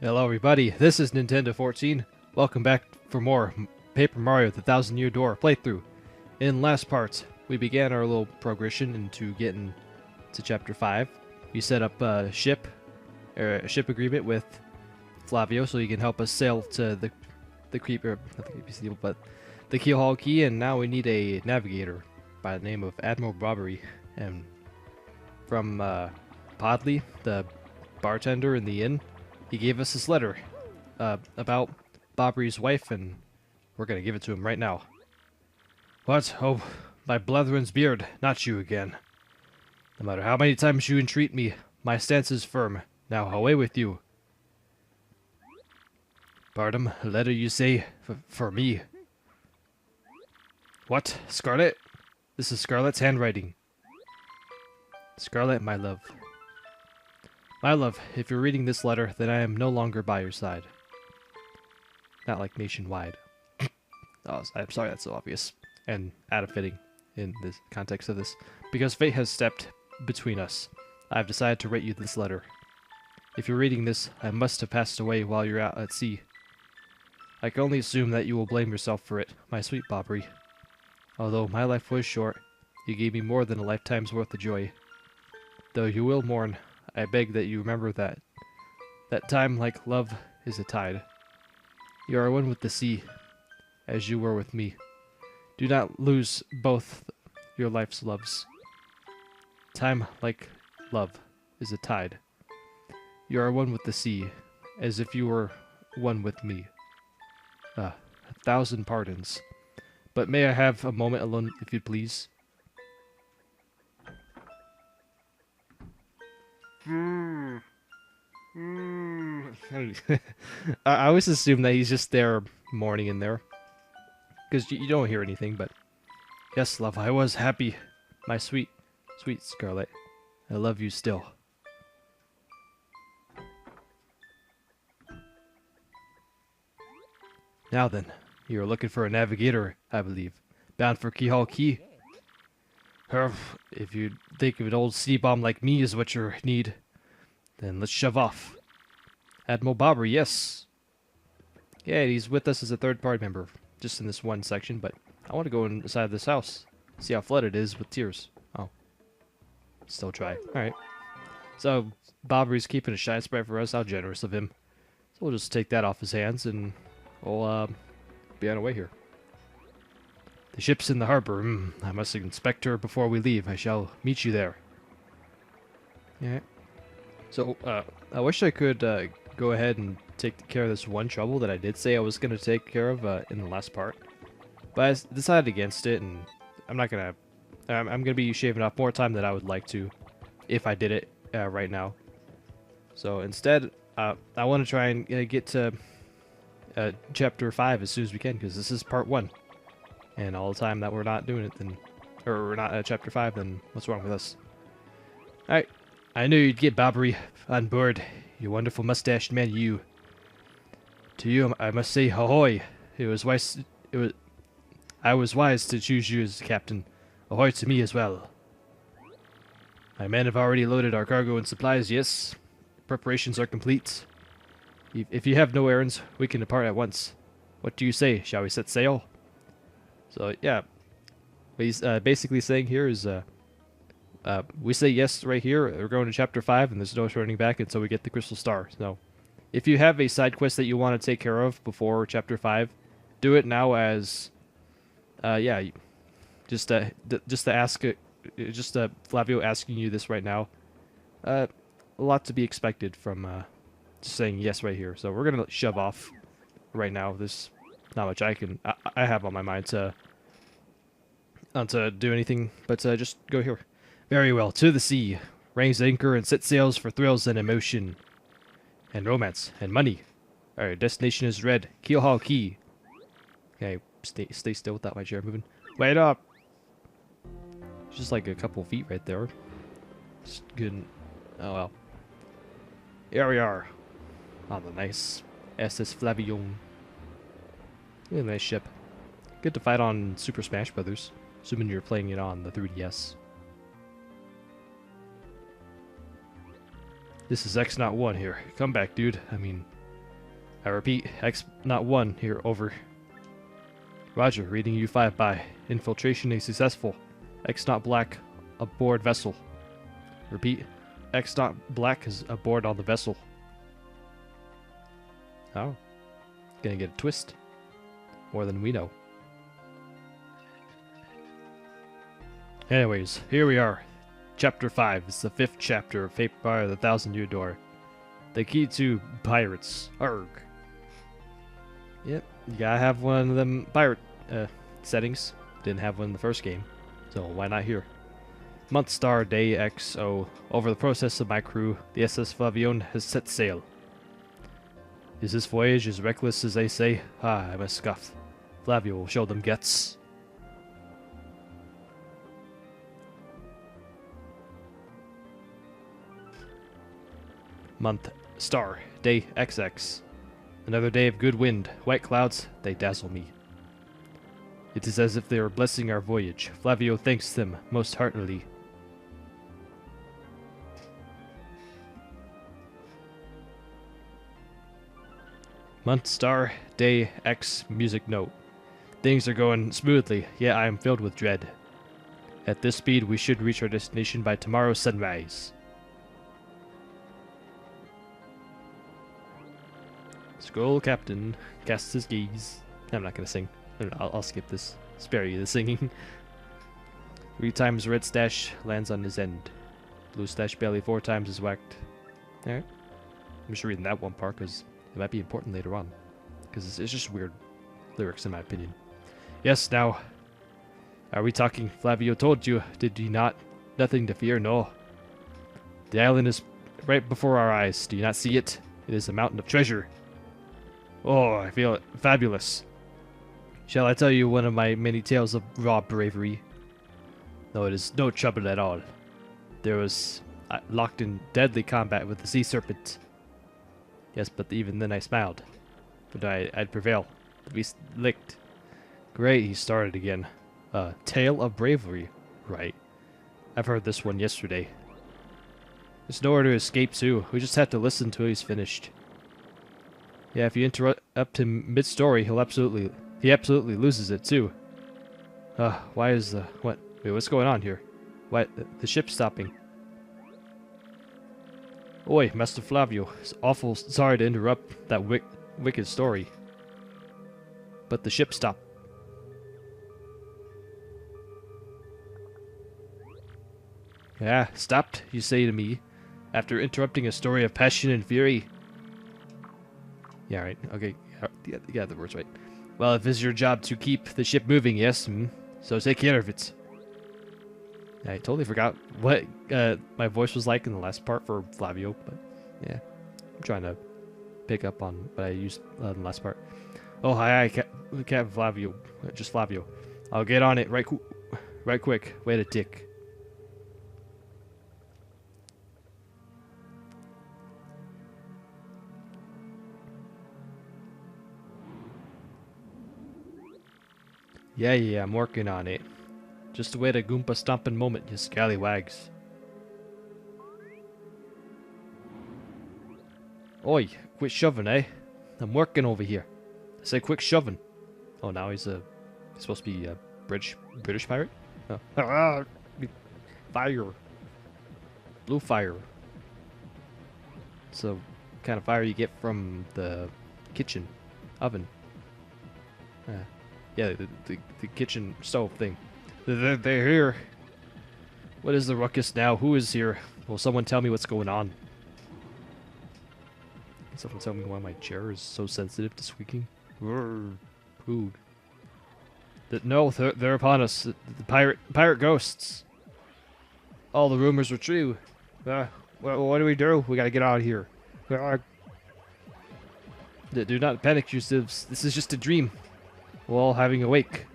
Hello everybody, this is Nintendo 14. Welcome back for more Paper Mario The Thousand Year Door playthrough. In last part, we began our little progression into getting to Chapter 5. We set up a ship agreement with Flavio so he can help us sail to the creeper, not the creepy seal, but the Keelhaul Key, and now we need a navigator by the name of Admiral Popery. And from Podley, the bartender in the inn, he gave us this letter about Popery's wife, and we're gonna give it to him right now. What? Oh, my bletherin's beard, not you again. No matter how many times you entreat me, my stance is firm. Now away with you. Pardon, a letter you say for me. What? Scarlet? This is Scarlet's handwriting. Scarlet, my love. My love, if you're reading this letter, then I am no longer by your side. Not like nationwide. Oh, I'm sorry that's so obvious. And out of fitting in this context of this. Because fate has stepped between us. I have decided to write you this letter. If you're reading this, I must have passed away while you're out at sea. I can only assume that you will blame yourself for it, my sweet Popery. Although my life was short, you gave me more than a lifetime's worth of joy. Though you will mourn, I beg that you remember that time, like love, is a tide. You are one with the sea, as you were with me. Do not lose both your life's loves. Time, like love, is a tide. You are one with the sea, as if you were one with me. 1,000 pardons. But may I have a moment alone, if you please? I always assume that he's just there mourning in there. Because you don't hear anything, but... Yes, love, I was happy. My sweet, sweet Scarlet. I love you still. Now then, you're looking for a navigator, I believe. Bound for Keelhaul Key. If you think of an old sea bomb like me is what you need, then let's shove off. Admiral Popery, yes. Yeah, he's with us as a third party member, just in this one section, but I want to go inside this house, see how flooded it is with tears. Oh. Still try. Alright. So, Popery's keeping a shine sprite for us, how generous of him. So we'll just take that off his hands, and we'll be on our way here. The ship's in the harbor. I must inspect her before we leave. I shall meet you there. Yeah. So, I wish I could go ahead and take care of this one trouble that I did say I was going to take care of in the last part. But I decided against it, and I'm not going to... I'm going to be shaving off more time than I would like to if I did it right now. So instead, I want to try and get to Chapter 5 as soon as we can, because this is Part 1. And all the time that we're not doing it, then... Or we're not at Chapter 5, then what's wrong with us? Alright. I knew you'd get Popery on board, you wonderful mustached man, you. To you, I must say, ahoy! I was wise to choose you as captain. Ahoy to me as well. My men have already loaded our cargo and supplies, yes. Preparations are complete. If you have no errands, we can depart at once. What do you say? Shall we set sail? So, yeah. What he's basically saying here is, we say yes right here, we're going to Chapter 5, and there's no turning back until we get the Crystal Star. So, if you have a side quest that you want to take care of before Chapter 5, do it now as, yeah, just to ask, Flavio asking you this right now. A lot to be expected from, just saying yes right here. So we're going to shove off right now. There's not much I have on my mind to, not to do anything, but just go here. Very well, to the sea. Raise anchor and set sails for thrills and emotion. And romance. And money. Our destination is red. Keelhaul Key. Okay, stay still without my chair moving. Wait up! Just like a couple feet right there. Just good. Oh well. Here we are. On the nice SS Flavion. Really nice ship. Good to fight on Super Smash Brothers. Assuming you're playing it on the 3DS. This is X-Not 1 here. Come back, dude. I mean, I repeat, X not 1 here, over. Roger, reading U5 by. Infiltration is successful. X not black aboard vessel. Repeat, X not black is aboard on the vessel. Oh. Gonna get a twist. More than we know. Anyways, here we are. Chapter 5. It's the 5th chapter of Fate by the 1,000-Year Door. The key to pirates. Arg. Yep, you gotta have one of them pirate settings. Didn't have one in the first game, so why not here? Month star day XO. Over the process of my crew, the SS Flavion has set sail. Is this voyage as reckless as they say? Ah, I must scoff. Flavio will show them guts. Month star day XX. Another day of good wind. White clouds, they dazzle me. It is as if they are blessing our voyage. Flavio thanks them most heartily. Month star day X music note. Things are going smoothly, yet I am filled with dread. At this speed, we should reach our destination by tomorrow's sunrise. Scroll Captain casts his gaze. I'm not gonna sing. I'll skip this. Spare you the singing. 3 times red stash lands on his end. Blue stash belly 4 times is whacked. Alright. I'm just reading that one part because it might be important later on. Because it's just weird lyrics in my opinion. Yes, now. Are we talking? Flavio told you, did he not? Nothing to fear, no. The island is right before our eyes. Do you not see it? It is a mountain of treasure. Oh, I feel it. Fabulous. Shall I tell you one of my many tales of raw bravery? No, it is no trouble at all. There was locked in deadly combat with the sea serpent. Yes, but even then I smiled. But I'd prevail. The beast licked. Great, he started again. Tale of bravery. Right. I've heard this one yesterday. There's nowhere to escape to. We just have to listen till he's finished. Yeah, if you interrupt him mid-story, he absolutely loses it too. Why is the... What? Wait, what's going on here? Why, the ship's stopping. Oi, Master Flavio. It's awful sorry to interrupt that wicked story. But the ship stopped. Yeah, stopped, you say to me, after interrupting a story of passion and fury. Yeah, right. Okay. Yeah, the word's right. Well, if it's your job to keep the ship moving, yes. So take care of it. I totally forgot what my voice was like in the last part for Flavio, but yeah, I'm trying to pick up on what I used in the last part. Oh, hi, Captain Flavio. Just Flavio. I'll get on it right quick. Wait a tick. Yeah, I'm working on it. Just wait a Goomba stomping moment, you scallywags. Oi, quit shoving, eh? I'm working over here. I say quit shoving. Oh, now he's supposed to be a British pirate? Oh. Fire. Blue fire. So, kind of fire you get from the kitchen oven. Yeah, the kitchen stove thing. They're here. What is the ruckus now? Who is here? Will someone tell me what's going on? Can someone tell me why my chair is so sensitive to squeaking? Food. No, they're upon us. The pirate ghosts. All the rumors were true. Well, what do we do? We gotta get out of here. Do not panic, yourselves. This is just a dream. We're all having a wake.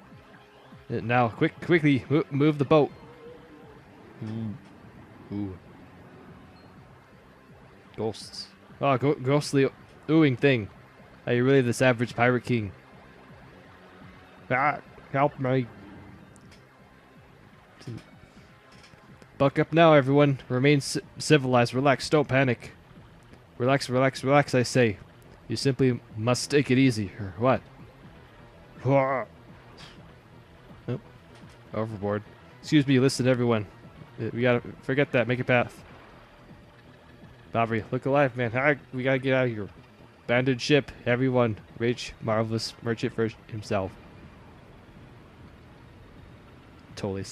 Now, quickly, move the boat. Ooh. Ghosts. Oh, ghostly oohing thing. Are you really this average pirate king? Help me. Buck up now, everyone. Remain civilized. Relax. Don't panic. Relax, I say. You simply must take it easy, or what? Oh, overboard. Excuse me, listen everyone. We gotta forget that, make a path. Popery, look alive, man. We gotta get out of here. Abandoned ship, everyone. Rich, marvelous merchant for himself. Totally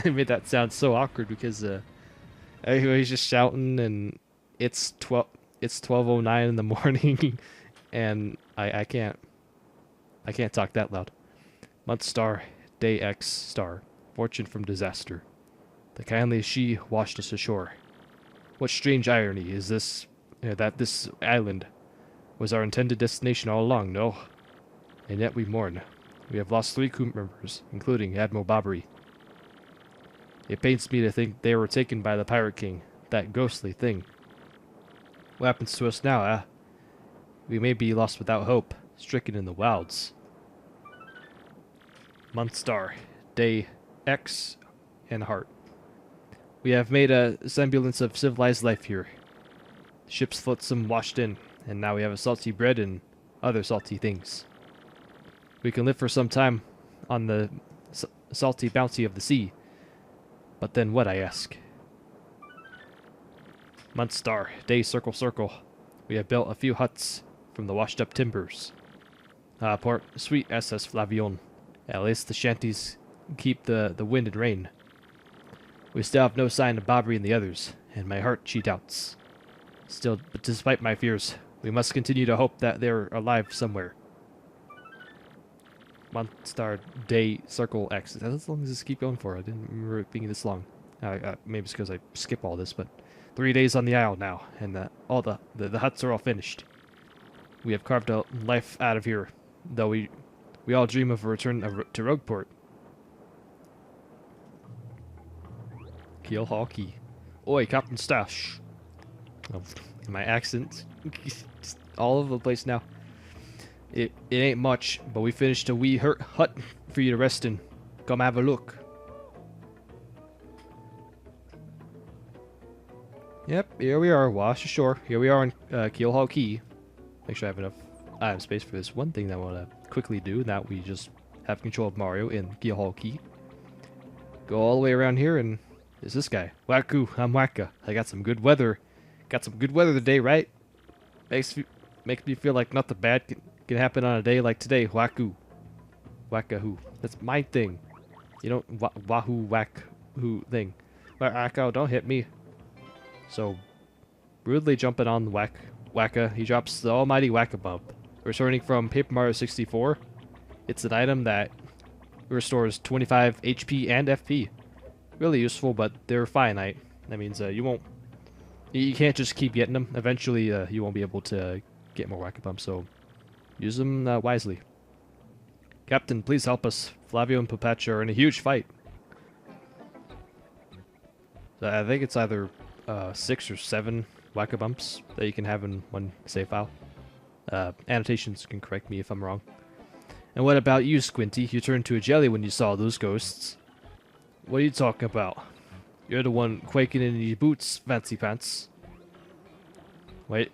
made that sound so awkward because everybody's just shouting and it's 12:09 in the morning and I can't talk that loud. Month star, day X star, fortune from disaster. The kindly she washed us ashore. What strange irony is this, that this island was our intended destination all along, no? And yet we mourn. We have lost 3 crew members, including Admiral Popery. It pains me to think they were taken by the Pirate King, that ghostly thing. What happens to us now, eh? We may be lost without hope, stricken in the wilds. Month star, day X, and heart. We have made a semblance of civilized life here. The ship's flotsam washed in, and now we have a salty bread and other salty things. We can live for some time on the salty bounty of the sea. But then what, I ask? Month star, day circle circle. We have built a few huts from the washed up timbers. Port sweet SS Flavion. At least the shanties keep the wind and rain. We still have no sign of Popery and the others, and my heart she doubts. Still, but despite my fears, we must continue to hope that they're alive somewhere. Month star, day, circle, X. Is that as long as this keep going for? I didn't remember it being this long. Maybe it's because I skip all this, but 3 days on the isle now, and all the huts are all finished. We have carved a life out of here, though we all dream of a return to Rogueport. Keelhaul Key. Oi, Captain Stash. Oh, my accent, just all over the place now. It ain't much, but we finished a wee hut for you to rest in. Come have a look. Yep, here we are, wash ashore. Here we are on Keelhaul Key. Make sure I have enough space for this one thing that I want to quickly do. Now we just have control of Mario in Keelhaul Key. Go all the way around here, and there's this guy. Wacku, I'm Wacka. I got some good weather. Got some good weather today, right? Makes me feel like nothing bad can happen on a day like today. Wacku. Wacka-hoo. That's my thing. You don't wahoo whack-hoo thing. Wacko, don't hit me. So, rudely jumping on the Wacka, he drops the almighty Whack-a-Bump. Returning from Paper Mario 64, it's an item that restores 25 HP and FP. Really useful, but they're finite. That means you can't just keep getting them. Eventually, you won't be able to get more Whack-a-Bumps, so use them wisely. Captain, please help us. Flavio and Popery are in a huge fight. I think it's either 6 or 7 Whack-a-Bumps that you can have in one save file. Annotations can correct me if I'm wrong. And what about you, Squinty? You turned to a jelly when you saw those ghosts. What are you talking about? You're the one quaking in your boots, Fancy Pants. Wait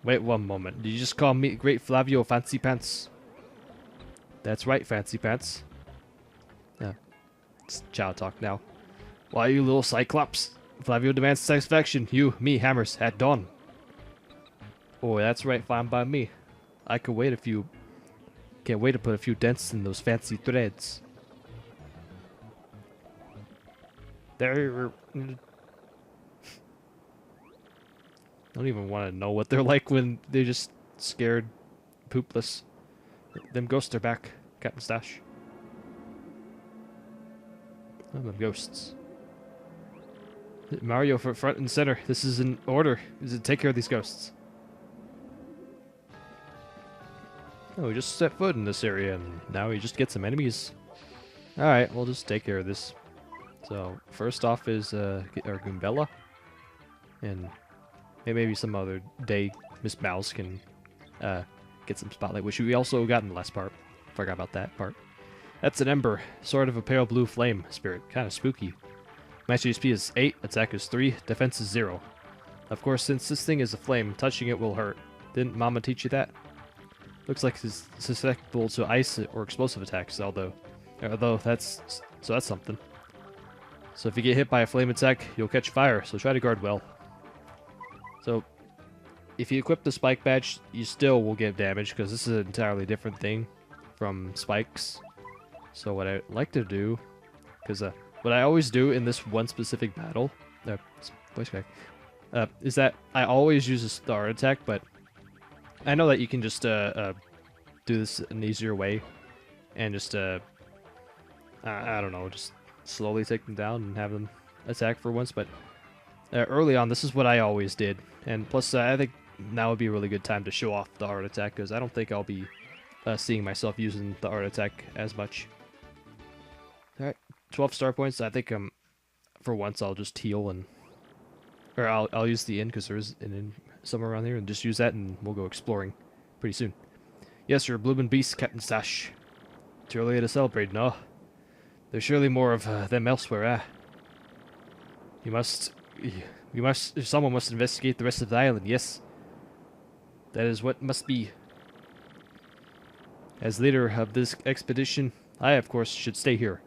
one moment. Did you just call me Great Flavio Fancy Pants? That's right, Fancy Pants. It's child talk now. Why, you little Cyclops? Flavio demands satisfaction. You, me, hammers, at dawn. Oh, that's right, fine by me. I can't wait to put a few dents in those fancy threads. They're... I don't even want to know what they're like when they're just scared, poopless. Them ghosts are back, Captain Stash. Oh, them ghosts. Mario for front and center. This is an order. Take care of these ghosts. Oh, we just set foot in this area and now we just get some enemies. Alright, we'll just take care of this. So, first off is get our Goombella. And maybe some other day Miss Mouse can get some spotlight, which we also got in the last part. Forgot about that part. That's an ember, sort of a pale blue flame spirit. Kind of spooky. Max HP is 8, attack is 3, defense is 0. Of course, since this thing is a flame, touching it will hurt. Didn't Mama teach you that? Looks like he's susceptible to ice or explosive attacks, although that's something. So if you get hit by a flame attack, you'll catch fire, so try to guard well. So if you equip the spike badge, you still will get damage, because this is an entirely different thing from spikes. So what I like to do, because what I always do in this one specific battle, is that I always use a star attack, but I know that you can just do this an easier way, and just I don't know, just slowly take them down and have them attack for once. But early on, this is what I always did, and plus I think now would be a really good time to show off the art attack, because I don't think I'll be seeing myself using the art attack as much. All right, 12 star points. I think for once I'll just heal or I'll use the inn, because there is an inn somewhere around here, and just use that, and we'll go exploring pretty soon. Yes, you're a bloomin' beast, Captain Stash. Too early to celebrate, no? There's surely more of them elsewhere, eh? Someone must investigate the rest of the island, yes. That is what must be. As leader of this expedition, I, of course, should stay here.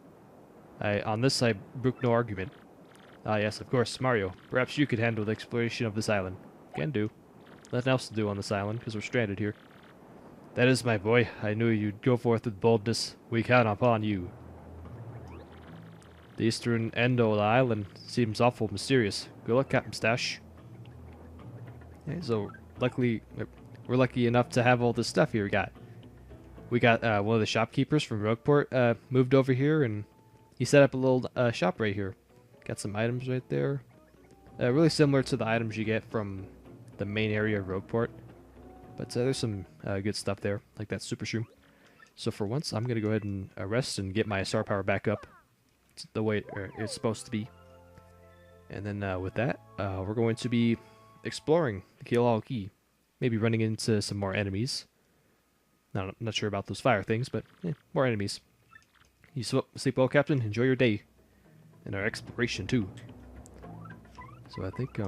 On this I brook no argument. Ah, yes, of course, Mario. Perhaps you could handle the exploration of this island. Can do. Nothing else to do on this island, because we're stranded here. That is, my boy. I knew you'd go forth with boldness. We count upon you. The eastern end of the island seems awful mysterious. Good luck, Captain Stash. Okay, so, luckily, we're lucky enough to have all this stuff here. We got one of the shopkeepers from Rogueport moved over here, and he set up a little shop right here. Got some items right there. Really similar to the items you get from the main area of Rogueport. But there's some good stuff there, like that super shroom. So for once, I'm going to go ahead and rest and get my star power back up. It's the way it's supposed to be. And then with that, we're going to be exploring the Keelhaul Key. Maybe running into some more enemies. Now, I'm not sure about those fire things, but more enemies. You sleep well, Captain. Enjoy your day. And our exploration, too. So I think,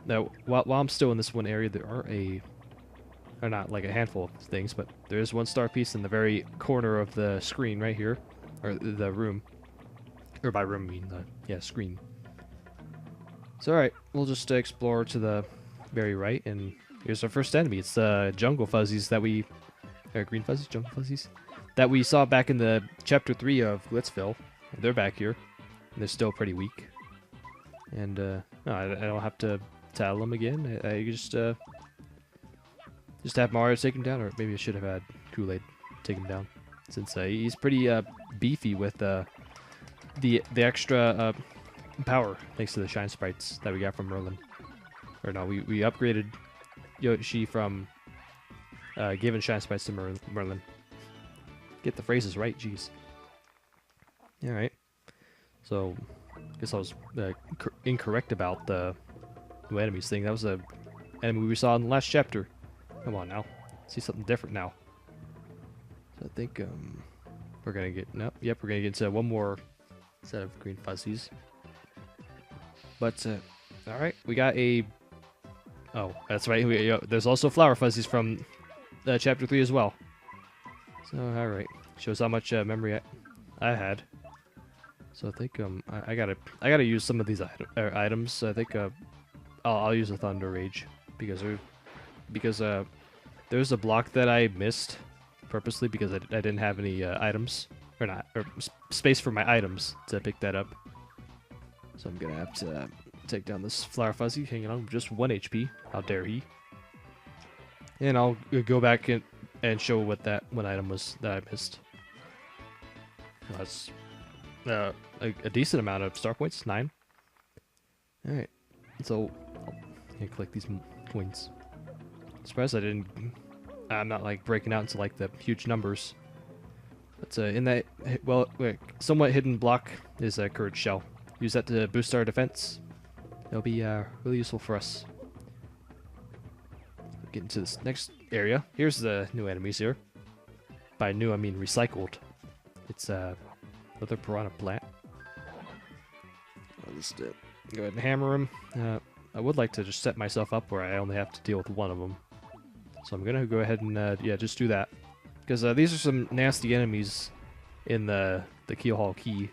now, while I'm still in this one area, there are not like a handful of things, but there is one star piece in the very corner of the screen right here. Or the room. Or by room, I mean, screen. So alright, we'll just explore to the very right, and here's our first enemy. It's the jungle fuzzies that we... green fuzzies? Jungle fuzzies? That we saw back in the Chapter 3 of Glitzville. They're back here. And they're still pretty weak. And, no, I don't have to tell them again. I just have Mario take him down, or maybe I should have had Kool-Aid take him down. Since he's pretty beefy with the extra power, thanks to the shine sprites that we got from Merlin. Or no, we upgraded Yoshi from giving shine sprites to Merlin. Get the phrases right, jeez. Alright. So, I guess I was incorrect about the new enemies thing. That was a enemy we saw in the last chapter. Come on now. See something different now. So I think we're gonna get we're gonna get into one more set of green fuzzies. But alright, we got a that's right, there's also flower fuzzies from chapter 3 as well. So alright. Shows how much memory I had. So I think I gotta use some of these items. I think I'll use a Thunder Rage because there's a block that I missed purposely because I didn't have any items or space for my items to pick that up. So I'm gonna have to take down this flower fuzzy hanging on just 1 HP. How dare he? And I'll go back and show what that one item was that I missed. That's a decent amount of star points, 9. Alright, so I'll collect these coins. Surprised I'm not like breaking out into like the huge numbers. But in that, somewhat hidden block is a Courage Shell. Use that to boost our defense. It'll be really useful for us. Get into this next area. Here's the new enemies here. By new, I mean recycled. It's another piranha plant. I'll just go ahead and hammer him. I would like to just set myself up where I only have to deal with one of them. So I'm gonna go ahead and yeah, just do that. Because these are some nasty enemies in the Keelhaul Key.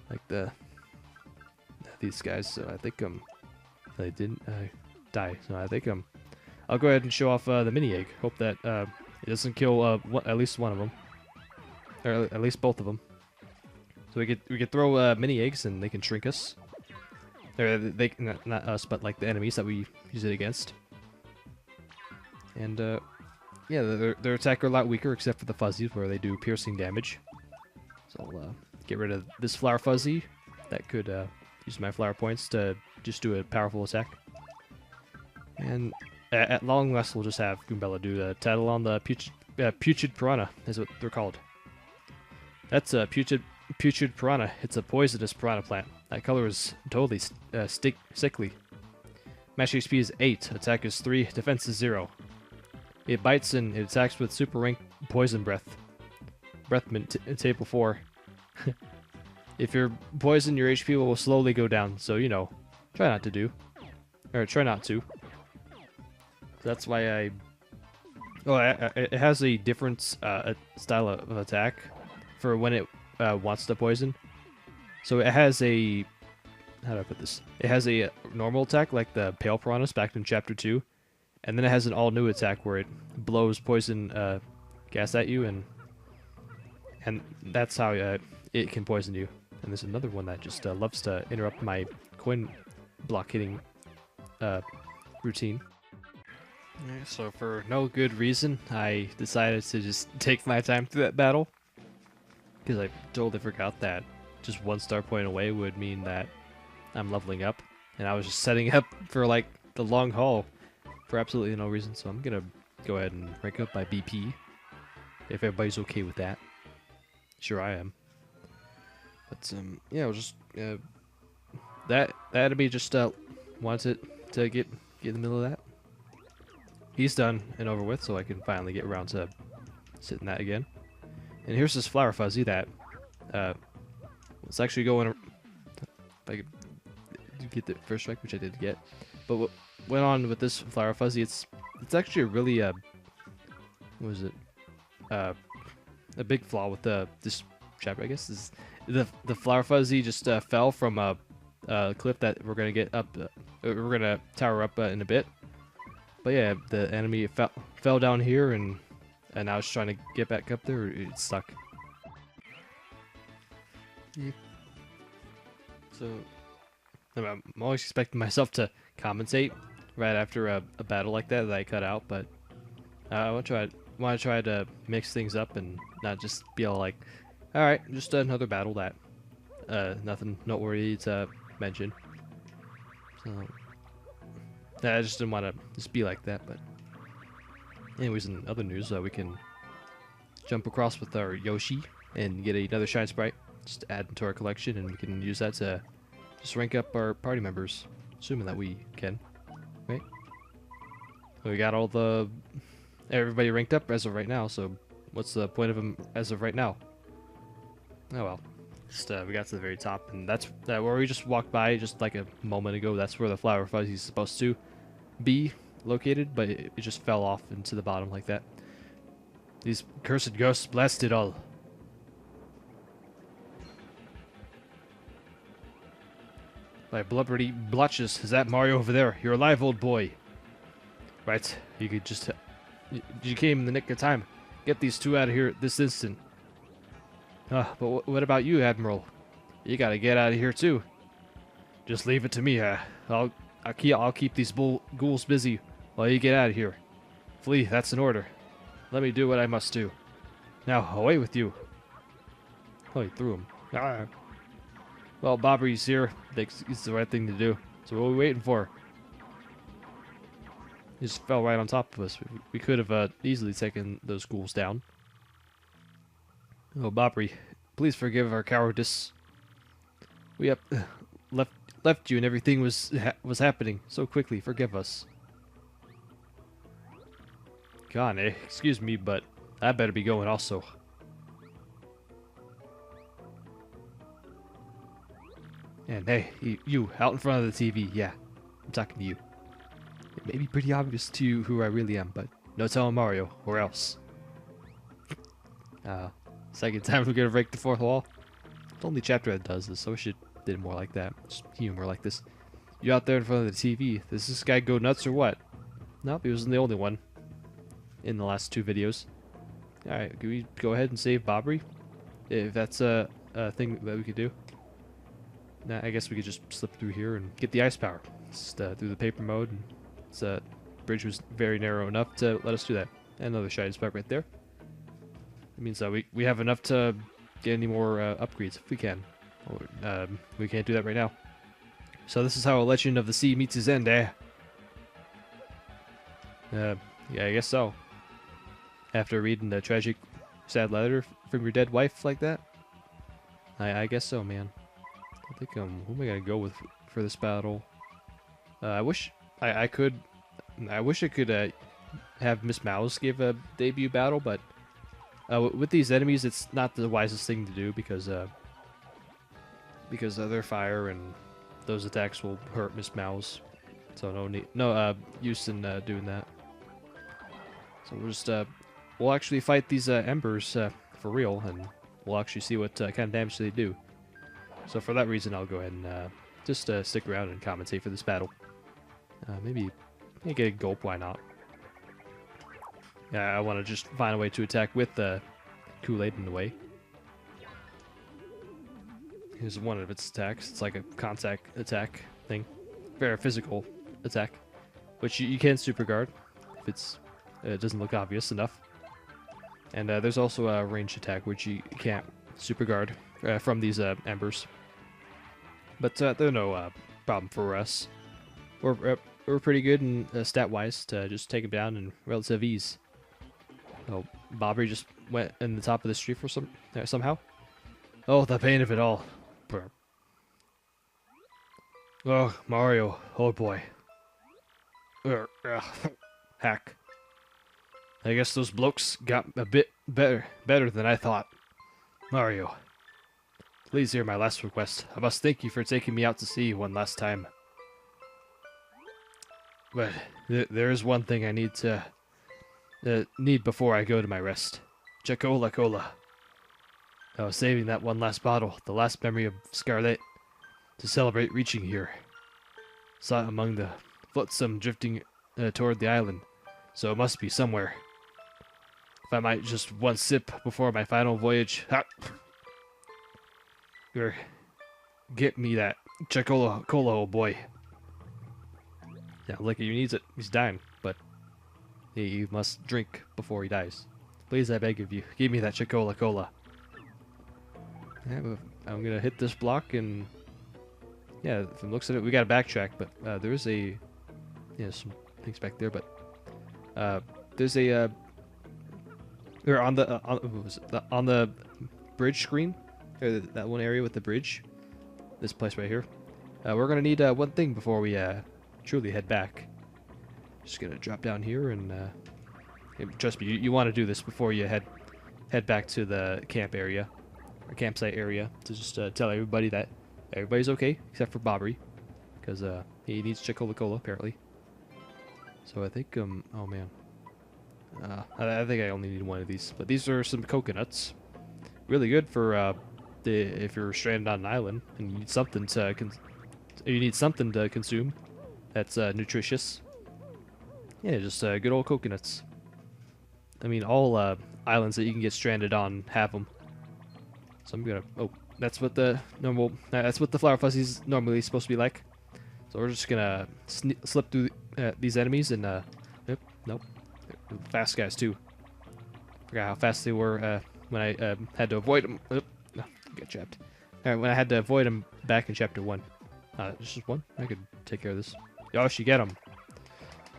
Like these guys. So I think they didn't die. So I think I'll go ahead and show off the mini egg. Hope that it doesn't kill at least one of them, or at least both of them. So we could throw mini eggs and they can shrink us. Or they not us, but like the enemies that we use it against. And yeah, their attack are a lot weaker except for the Fuzzies where they do piercing damage. So I'll get rid of this flower Fuzzy that could use my flower points to just do a powerful attack. And at long last, we'll just have Goombella do the title on the Putrid Piranha, is what they're called. That's a Putrid Piranha. It's a poisonous piranha plant. That color is totally sickly. Max HP is 8, attack is 3, defense is 0. It bites and it attacks with super rank poison breath. Breath mint table 4. If you're poisoned, your HP will slowly go down, so you know, try not to. That's why I... Oh, it has a different style of attack for when it wants to poison. So it has a... How do I put this? It has a normal attack like the Pale Piranhas back in Chapter 2. And then it has an all-new attack where it blows poison gas at you, and that's how it can poison you. And there's another one that just loves to interrupt my coin block hitting routine. Alright, so for no good reason, I decided to just take my time through that battle. Because I totally forgot that just 1 star point away would mean that I'm leveling up. And I was just setting up for like the long haul for absolutely no reason. So I'm gonna go ahead and rank up my BP. If everybody's okay with that. Sure I am. But yeah, we'll just that'd be just wanted to get in the middle of that. He's done and over with, so I can finally get around to sitting that again. And here's this flower Fuzzy that was actually going. If I could get the first strike, which I did get, but what went on with this flower Fuzzy? It's actually a really what was it? A big flaw with this chapter, I guess, is the flower Fuzzy just fell from a cliff that we're gonna get up. We're gonna tower up in a bit. But yeah, the enemy fell down here, and I was trying to get back up there. It's stuck. Yeah. So I'm always expecting myself to compensate right after a battle like that I cut out, but I want to try to mix things up and not just be all like, all right, just another battle that nothing noteworthy to mention. So I just didn't want to just be like that. But anyways, in other news, we can jump across with our Yoshi and get another Shine Sprite, just add into our collection, and we can use that to just rank up our party members, assuming that we can, right? We got everybody ranked up as of right now, so what's the point of them as of right now? Oh well. Just, we got to the very top, and that's where we just walked by just like a moment ago. That's where the flower Fuzzy is supposed to be located, but it just fell off into the bottom like that. These cursed ghosts blessed it all. My blubbery blotches, is that Mario over there? You're alive, old boy. Right, you could just... You came in the nick of time. Get these two out of here this instant. But what about you, Admiral? You gotta get out of here too. Just leave it to me. I'll keep these ghouls busy while you get out of here. Flee, that's an order. Let me do what I must do. Now, away with you. Oh, he threw him. Ah. Well, Popery's here. Thinks it's the right thing to do. So what are we waiting for? He just fell right on top of us. We could have easily taken those ghouls down. Oh, Popery, please forgive our cowardice. We left you and everything was happening so quickly. Forgive us. God, excuse me, but I better be going also. And hey, you out in front of the TV, yeah, I'm talking to you. It may be pretty obvious to you who I really am, but no telling Mario, or else. Second time we're gonna break the fourth wall. It's only chapter that does this, so we should did it more like that. Just humor like this. You out there in front of the TV. Does this guy go nuts or what? Nope, he wasn't the only one in the last 2 videos. Alright, can we go ahead and save Popery? If that's a thing that we could do. Nah, I guess we could just slip through here and get the ice power. Just through the paper mode. And this bridge was very narrow enough to let us do that. And another shiny spot right there. It means that we have enough to get any more upgrades if we can. Or, we can't do that right now. So this is how a Legend of the Sea meets his end, eh? Yeah, I guess so. After reading the tragic, sad letter from your dead wife like that? I guess so, man. I think, who am I gonna go with for this battle? I wish I could have Miss Mouse give a debut battle, but with these enemies, it's not the wisest thing to do because their fire and those attacks will hurt Miss Mouse. So no use in doing that. So we'll just we'll actually fight these embers for real, and we'll actually see what kind of damage they do. So for that reason, I'll go ahead and just stick around and commentate for this battle. Maybe get a gulp, why not? Yeah, I want to just find a way to attack with Kool-Aid in the way. Here's one of its attacks. It's like a contact attack thing. Very physical attack, which you can super guard if it doesn't look obvious enough. And there's also a ranged attack, which you can't super guard from these embers. But they're no problem for us. We're pretty good in stat-wise to just take them down in relative ease. Oh, Popery just went in the top of the street for somehow. Oh, the pain of it all. Burp. Oh, Mario. Oh boy. Hack. I guess those blokes got a bit better than I thought. Mario, please hear my last request. I must thank you for taking me out to sea one last time. But there is one thing I need before I go to my rest. Chocola Cola. I was saving that one last bottle, the last memory of Scarlet, to celebrate reaching here. Saw it among the flotsam drifting toward the island, so it must be somewhere. If I might just one sip before my final voyage. Ha! Get me that Chocola Cola, old boy. Yeah, look, he needs it. He's dying, but he must drink before he dies. Please, I beg of you, give me that Chocola Cola. Yeah, I'm gonna hit this block, and yeah, from the looks of it, we gotta backtrack. But there's some things back there. But there's a or on the bridge screen, or that one area with the bridge. This place right here. We're gonna need one thing before we truly head back. Just gonna drop down here and trust me, you want to do this before you head back to the camp area, or campsite area, to just tell everybody that everybody's okay except for Popery, because he needs Chocola Cola apparently. So I think oh man, I think I only need one of these, but these are some coconuts, really good for if you're stranded on an island and you need something to consume that's nutritious. Yeah, just good old coconuts. I mean, all islands that you can get stranded on have them. So I'm gonna. Oh, that's what the flower fuzzies normally supposed to be like. So we're just gonna slip through these enemies and nope, fast guys too. Forgot how fast they were when I had to avoid them. Oh, no, got trapped. All right, when I had to avoid them back in chapter 1. Just one. I could take care of this. Yoshi, get them.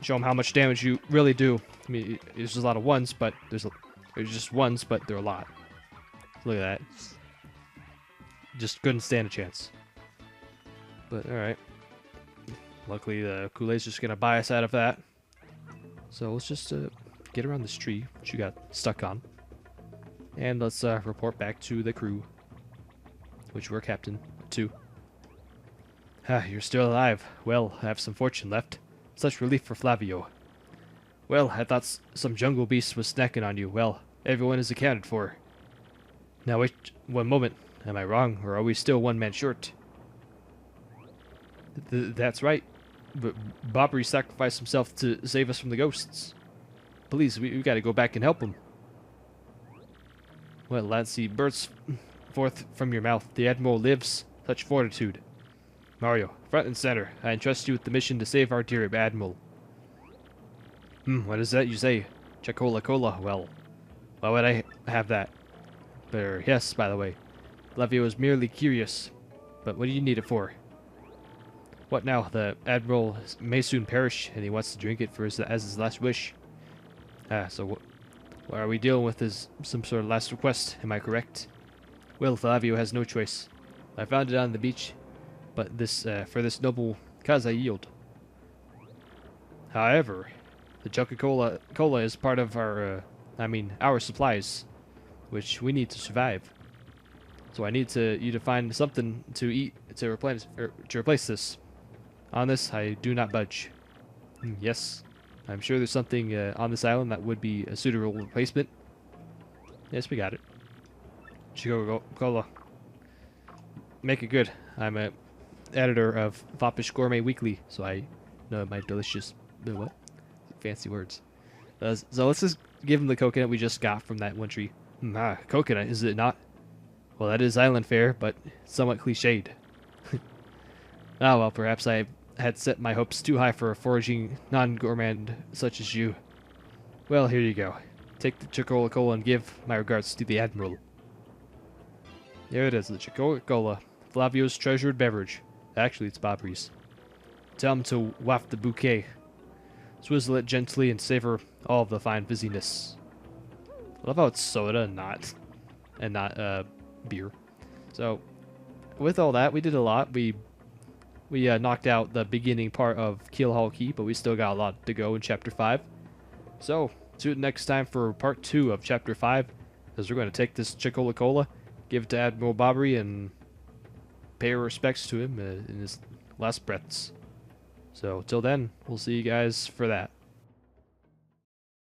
Show them how much damage you really do. I mean, there's a lot of ones, but there's just ones, but they're a lot. Look at that. Just couldn't stand a chance. But alright. Luckily, the Kool-Aid's just gonna buy us out of that. So let's just get around this tree, which you got stuck on. And let's report back to the crew, which we're captain to. Ah, you're still alive. Well, I have some fortune left. Such relief for Flavio. Well, I thought some jungle beast was snacking on you. Well, everyone is accounted for. Now wait one moment. Am I wrong, or are we still one man short? That's right. But Popery sacrificed himself to save us from the ghosts. Please, we gotta go back and help him. Well, Lancy, bursts forth from your mouth. The Admiral lives. Such fortitude. Mario, front and center. I entrust you with the mission to save our dear Admiral. What is that you say? Chocola Cola. Well, why would I have that? Yes, by the way. Flavio is merely curious. But what do you need it for? What now? The Admiral may soon perish, and he wants to drink it as his last wish. So what are we dealing with is some sort of last request, am I correct? Well, Flavio has no choice. I found it on the beach, but for this noble cause I yield. However, the Coca-Cola is part of our supplies, which we need to survive. So I need you to find something to eat to replace this. On this, I do not budge. Yes, I'm sure there's something on this island that would be a suitable replacement. Yes, we got it. Coca-Cola. Make it good. I'm a editor of Foppish Gourmet Weekly, so I know my delicious... what? Fancy words. So let's just give him the coconut we just got from that one tree. Coconut, is it not? Well, that is island fare, but somewhat cliched. Well, perhaps I had set my hopes too high for a foraging non-gourmand such as you. Well, here you go. Take the Chocola-Cola and give my regards to the Admiral. There it is, the Chocola-Cola, Flavio's treasured beverage. Actually, it's Popery's. Tell him to waft the bouquet. Swizzle it gently and savor all of the fine fizziness. I love how it's soda and not beer. So, with all that, we did a lot. We knocked out the beginning part of Keelhaul Key, but we still got a lot to go in Chapter 5. So, tune in next time for Part 2 of Chapter 5, as we're going to take this Chocola-Cola, give it to Admiral Popery, and pay our respects to him in his last breaths. So, till then, we'll see you guys for that.